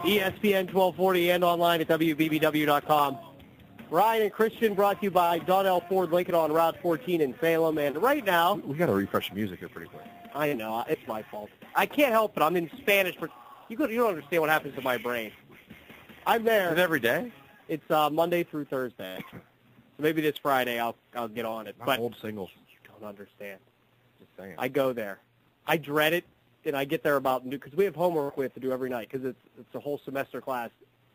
ESPN 1240 and online at WBBW.com. Ryan and Christian brought to you by Donnell Ford Lincoln on Route 14 in Salem. And right now... We got to refresh the music here pretty quick. I know. It's my fault. I can't help it. I'm in Spanish. You don't understand what happens to my brain. I'm there. Is it every day? It's Monday through Thursday. So maybe this Friday I'll get on it. But old singles. You don't understand. Just saying. I go there. I dread it, and I get there about noon because we have homework we have to do every night because it's a whole semester class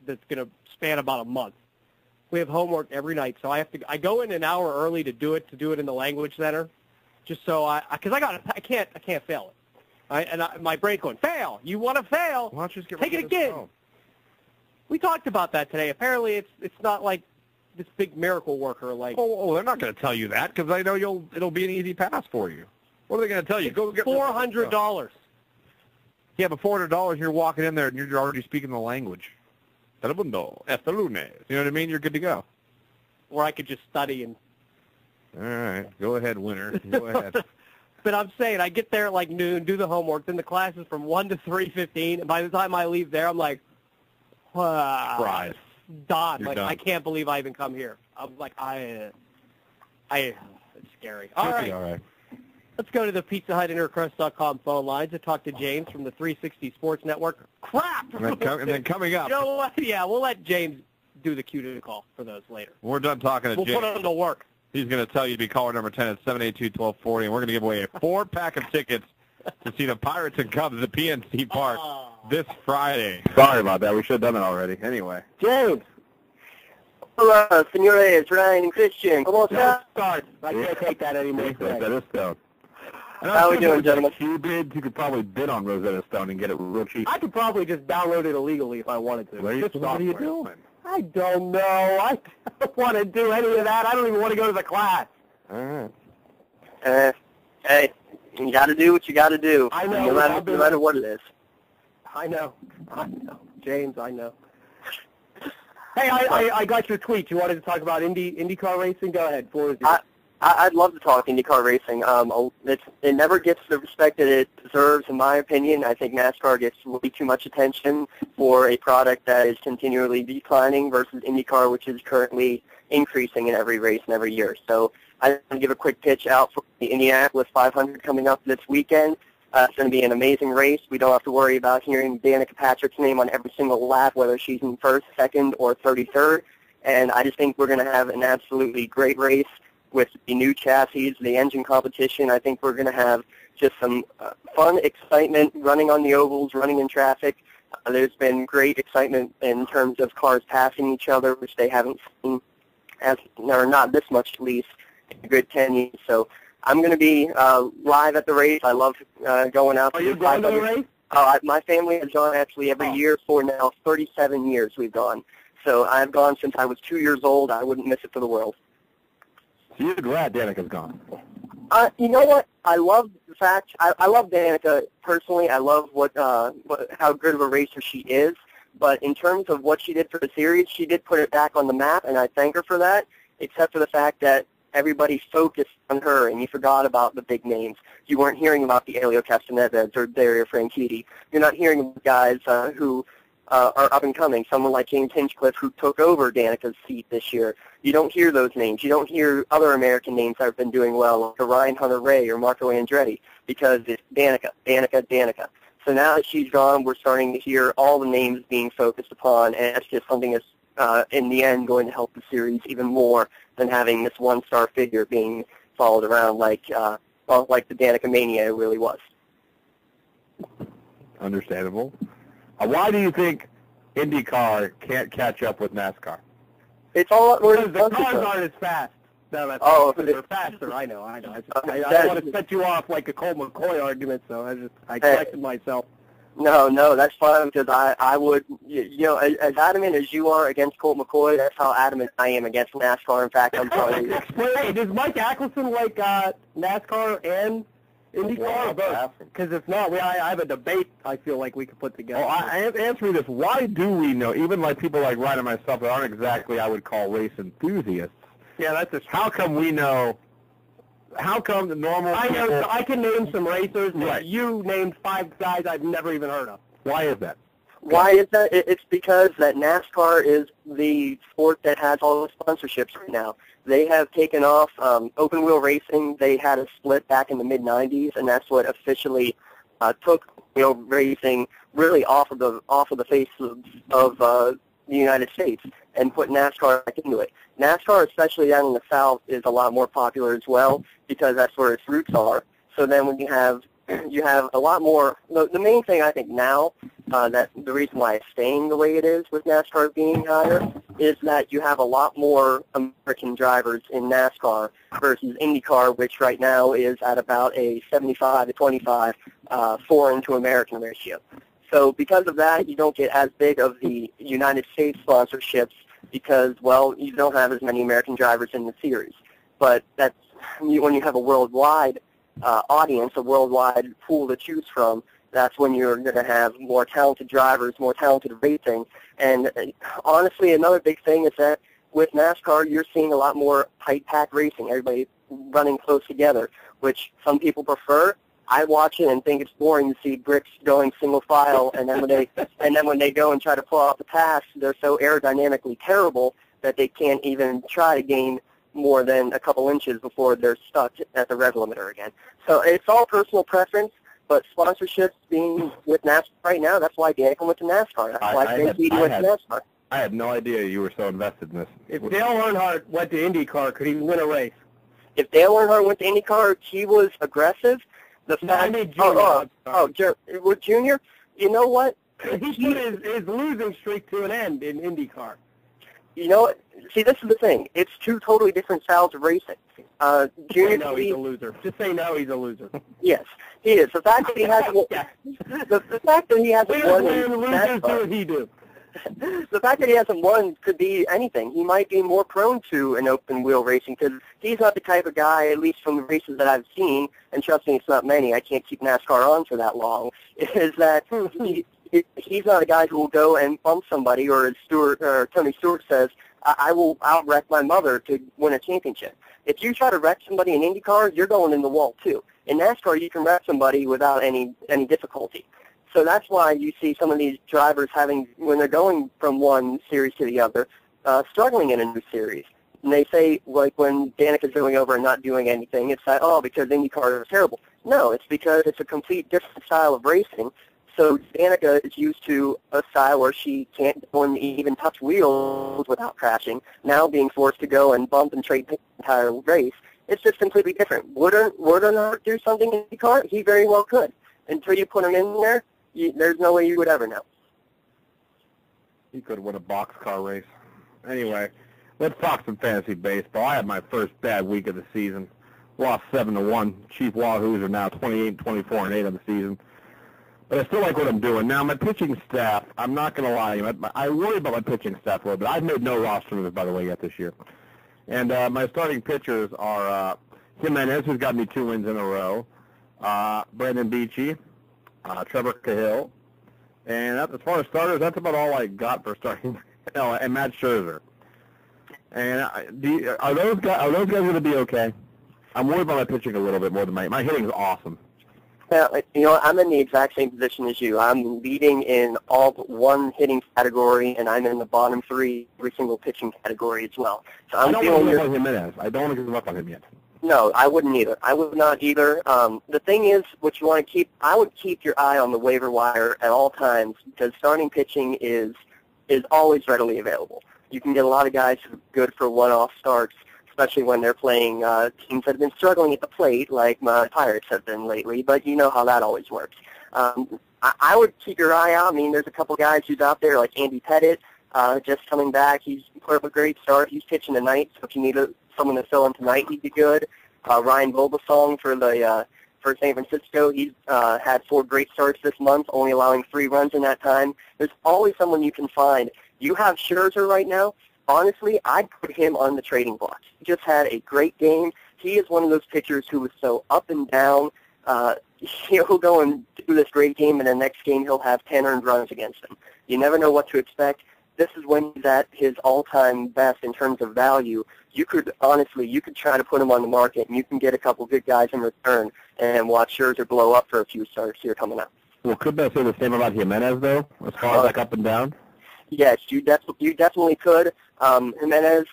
that's going to span about a month. We have homework every night, so I go in an hour early to do it in the language center, just so I can't fail it. My brain's going, fail. You want to fail? Why don't you just take it again? We talked about that today. Apparently, it's not like this big miracle worker like. Oh, they're not going to tell you that because I know it'll be an easy pass for you. What are they going to tell you? Go get $400. Yeah, but $400, you're walking in there and you're already speaking the language. Telemundo, este lunes. You know what I mean? You're good to go. Or I could just study and. All right, go ahead, winner. Go ahead. But I'm saying I get there at like noon, do the homework, then the class is from 1 to 3:15, and by the time I leave there, I'm like, Fries. done. You're like done. I can't believe I even come here. I'm like it's scary. All right. All right. Let's go to the Pizza Hut Intercrust.com phone lines and talk to James from the 360 Sports Network. Crap! And then coming up. You know what? Yeah, we'll let James do the cue to call for those later. When we're done talking to James. We'll put him to work. He's going to tell you to be caller number 10 at 782-1240, and we're going to give away a 4-pack of tickets to see the Pirates and Cubs at PNC Park this Friday. Sorry about that. We should have done it already. Anyway. James. Hola, señores, Ryan and Christian. ¿Cómo estás? I can't take that anymore. Rosetta Stone. How are we doing, gentlemen? You could probably bid on Rosetta Stone and get it real cheap. I could probably just download it illegally if I wanted to. What are you doing? I don't know. I don't want to do any of that. I don't even want to go to the class. All right. Hey, you got to do what you got to do. I know. No matter what it is. I know. James, I know. Hey, I got your tweet. You wanted to talk about IndyCar racing? Go ahead. I'd love to talk IndyCar racing. It never gets the respect that it deserves, in my opinion. I think NASCAR gets way too much attention for a product that is continually declining versus IndyCar, which is currently increasing in every race and every year. So I want to give a quick pitch out for the Indianapolis 500 coming up this weekend. It's going to be an amazing race. We don't have to worry about hearing Danica Patrick's name on every single lap, whether she's in first, second, or 33rd. And I just think we're going to have an absolutely great race with the new chassis, the engine competition. I think we're going to have just some fun excitement running on the ovals, running in traffic. There's been great excitement in terms of cars passing each other, which they haven't seen, or not this much at least, in a good 10 years. So I'm going to be live at the race. I love going out. Are you going to the race? My family has gone actually every year for now 37 years we've gone. So I've gone since I was 2 years old. I wouldn't miss it for the world. You're glad Danica's gone. You know what? I love the fact. I love Danica personally. I love how good of a racer she is. But in terms of what she did for the series, she did put it back on the map, and I thank her for that, except for the fact that everybody focused on her, and you forgot about the big names. You weren't hearing about the Elio Castanedas or Dario Franchitti. You're not hearing about guys who are up and coming, someone like James Hinchcliffe who took over Danica's seat this year. You don't hear those names. You don't hear other American names that have been doing well, like Ryan Hunter-Ray or Marco Andretti, because it's Danica. So now that she's gone, we're starting to hear all the names being focused upon, and it's just something that's, in the end, going to help the series even more than having this one-star figure being followed around like the Danica Mania really was. Understandable. Why do you think IndyCar can't catch up with NASCAR? It's all because the cars aren't as fast. No, that's they're faster. I know. I don't want to set you off like a Colt McCoy argument, so I corrected myself. No, that's fine, because I would, as adamant as you are against Colt McCoy, that's how adamant I am against NASCAR. In fact, I'm probably... Explain, does Mike Ackelson like NASCAR and IndyCar? Because if not, I have a debate I feel like we could put together. Answer me this. Why do we know, even like people like Ryan and myself that aren't exactly I would call race enthusiasts, yeah, that's how come we know how come the normal... I know. So I can name some racers. Right. You named 5 guys I've never even heard of. Why is that? Why is that? It's because that NASCAR is the sport that has all the sponsorships right now. They have taken off open wheel racing. They had a split back in the mid-'90s, and that's what officially took wheel racing really off of the face of the United States and put NASCAR back into it. NASCAR, especially down in the South, is a lot more popular as well because that's where its roots are. So then when you have a lot more. The main thing I think now, that the reason why it's staying the way it is with NASCAR being higher, is that you have a lot more American drivers in NASCAR versus IndyCar, which right now is at about a 75 to 25 foreign to American ratio. So because of that, you don't get as big of the United States sponsorships because, well, you don't have as many American drivers in the series. But that's when you have a worldwide audience, a worldwide pool to choose from, that's when you're going to have more talented drivers, more talented racing. And honestly, another big thing is that with NASCAR, you're seeing a lot more tight-pack racing, everybody running close together, which some people prefer. I watch it and think it's boring to see bricks going single file, and then when they go and try to pull off the pass, they're so aerodynamically terrible that they can't even try to gain more than a couple inches before they're stuck at the rev limiter again. So it's all personal preference, but sponsorships being with NASCAR right now, that's why Danica went to NASCAR. That's why Edie went to NASCAR. I had no idea you were so invested in this. If Dale Earnhardt went to IndyCar, could he win a race? If Dale Earnhardt went to IndyCar, he was aggressive. With Junior, you know what? He put his losing streak to an end in IndyCar. You know what? See, this is the thing. It's two totally different styles of racing. Junior, no, he's a loser. Just say no, he's a loser. Yes, he is. The fact that he hasn't the fact that he hasn't won in NASCAR, he do. The fact that he hasn't won could be anything. He might be more prone to an open wheel racing because he's not the type of guy, at least from the races that I've seen, and trust me, it's not many. I can't keep NASCAR on for that long. Is that he's not a guy who will go and bump somebody, or as Tony Stewart says, I'll wreck my mother to win a championship. If you try to wreck somebody in IndyCar, you're going in the wall too. In NASCAR, you can wreck somebody without any difficulty. So that's why you see some of these drivers when they're going from one series to the other, struggling in a new series. And they say, like when Danica's going over and not doing anything, it's like, oh, because IndyCar is terrible. No, it's because it's a complete different style of racing. So Danica is used to a style where she can't go and even touch wheels without crashing, now being forced to go and bump and trade the entire race. It's just completely different. Would Earnhardt do something in IndyCar? He very well could. Until you put him in there, there's no way you would ever know. He could win a boxcar race. Anyway, let's talk some fantasy baseball. I had my first bad week of the season. Lost 7-1. Chief Wahoos are now 28-24-8 on the season. But I still like what I'm doing. Now, my pitching staff, I'm not going to lie to you, I worry about my pitching staff a little bit. I've made no roster moves, by the way, yet this year. And my starting pitchers are Jimenez, who's got me 2 wins in a row, Brandon Beachy, Trevor Cahill, and as far as starters, that's about all I got for starting. And Matt Scherzer. And are those guys going to be okay? I'm worried about my pitching a little bit more than my hitting is awesome. Now, you know, I'm in the exact same position as you. I'm leading in all but one hitting category, and I'm in the bottom 3 every single pitching category as well. So I don't want to give up on Jimenez. I don't want to give up on him yet. No, I wouldn't either. I would not either. The thing is, what you want to keep, I would keep your eye on the waiver wire at all times because starting pitching is always readily available. You can get a lot of guys who are good for one-off starts, especially when they're playing teams that have been struggling at the plate, like my Pirates have been lately, but you know how that always works. I would keep your eye out. I mean, there's a couple guys who's out there, like Andy Pettit, just coming back. He's put up a great start. He's pitching tonight, so if you need someone to fill in tonight, he'd be good. Ryan Bulbasaur for San Francisco, he's had 4 great starts this month, only allowing 3 runs in that time. There's always someone you can find. You have Scherzer right now. Honestly, I'd put him on the trading block. He just had a great game. He is one of those pitchers who is so up and down. He'll go and do this great game, and the next game he'll have 10 earned runs against him. You never know what to expect. this is when he's at his all-time best in terms of value. You could try to put him on the market, and you can get a couple good guys in return and watch Scherzer blow up for a few starts here coming up. Well, couldn't I say the same about Jimenez, though, as far as like up and down? Yes, you definitely could. Jimenez,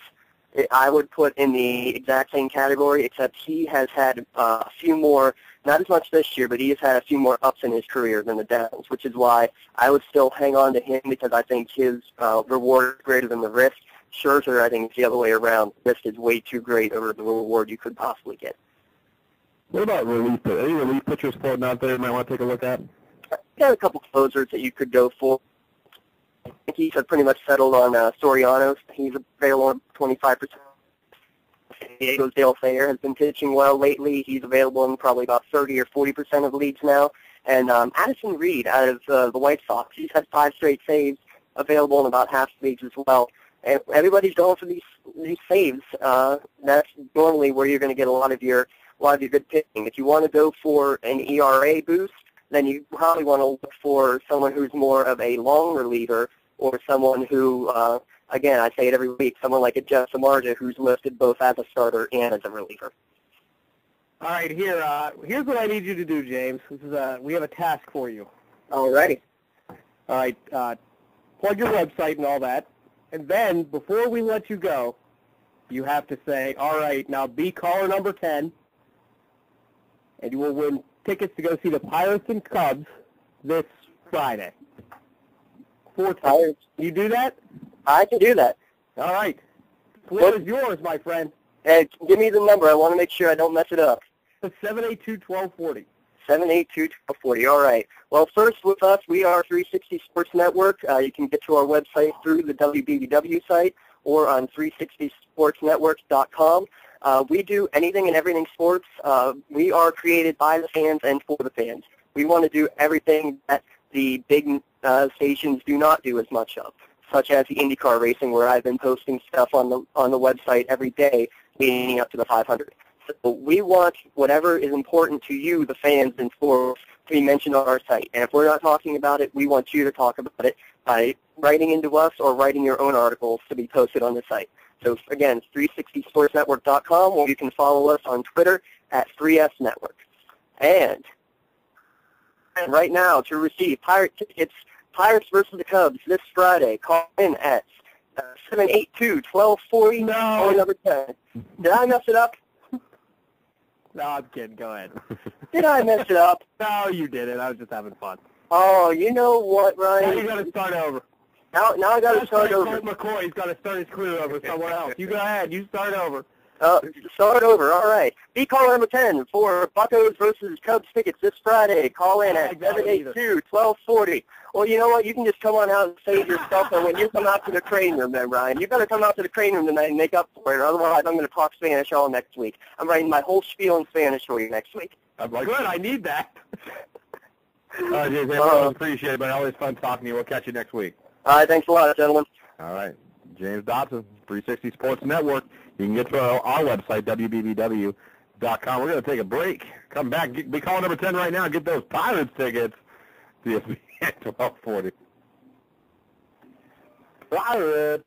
I would put in the exact same category, except he has had a few more, not as much this year, but he has had a few more ups in his career than the downs, which is why I would still hang on to him because I think his reward is greater than the risk. Scherzer, I think, is the other way around. The risk is way too great over the reward you could possibly get. What about relief? Any relief pitchers floating out there you might want to take a look at? Got a couple closers that you could go for. Yankees have pretty much settled on Soriano. He's available on 25%. San Diego's Dale Thayer has been pitching well lately. He's available in probably about 30 or 40% of leagues now. And Addison Reed out of the White Sox, he's had 5 straight saves, available in about half leagues as well. And everybody's going for these saves. That's normally where you're going to get a lot of your good pitching. If you want to go for an ERA boost, then you probably want to look for someone who's more of a long reliever, or someone who, again, I say it every week, someone like a Jeff Samardzija who's listed both as a starter and as a reliever. All right, here's what I need you to do, James. This is we have a task for you. All righty. All right, plug your website and all that, and then before we let you go, you have to say, all right, now be caller number 10, and you will win tickets to go see the Pirates and Cubs this Friday. 4 times. You do that? I can do that. All right. The floor is yours, my friend. Hey, give me the number. I want to make sure I don't mess it up. 782-1240. 782-1240. All right. Well, first with us, we are 360 Sports Network. You can get to our website through the WBBW site or on 360sportsnetwork.com. We do anything and everything sports. We are created by the fans and for the fans. We want to do everything that the big stations do not do as much of, such as the IndyCar racing, where I've been posting stuff on the website every day leading up to the 500. So we want whatever is important to you, the fans and sports, to be mentioned on our site. And if we're not talking about it, we want you to talk about it by writing into us or writing your own articles to be posted on the site. So again, 360sportsnetwork.com, or you can follow us on Twitter at 3S Network. And right now, to receive Pirate tickets, Pirates versus the Cubs this Friday, call in at 782-1240. No. Number 10. Did I mess it up? No, I'm kidding. Go ahead. Did I mess it up? No, you didn't. I was just having fun. Oh, you know what, Ryan? Now you got to start over. Now I got to start over. Colt McCoy's got to start his career over somewhere else. You go ahead. You start over. Start over. All right. Be caller number 10 for Buccos versus Cubs tickets this Friday. Call in at 782-1240. Well, you know what? You can just come on out and save yourself. And when you come out to the crane room then, Ryan, you better come out to the crane room tonight and make up for it. Otherwise, I'm going to talk Spanish all next week. I'm writing my whole spiel in Spanish for you next week. I'm like, good. I need that. James, I appreciate it, but always fun talking to you. We'll catch you next week. All right. Thanks a lot, gentlemen. All right. James Dotson, 360 Sports Network. You can get to our website, WBBW.com. We're going to take a break. Come back. Be calling number 10 right now. Get those Pirates tickets to ESPN 1240. Pirates.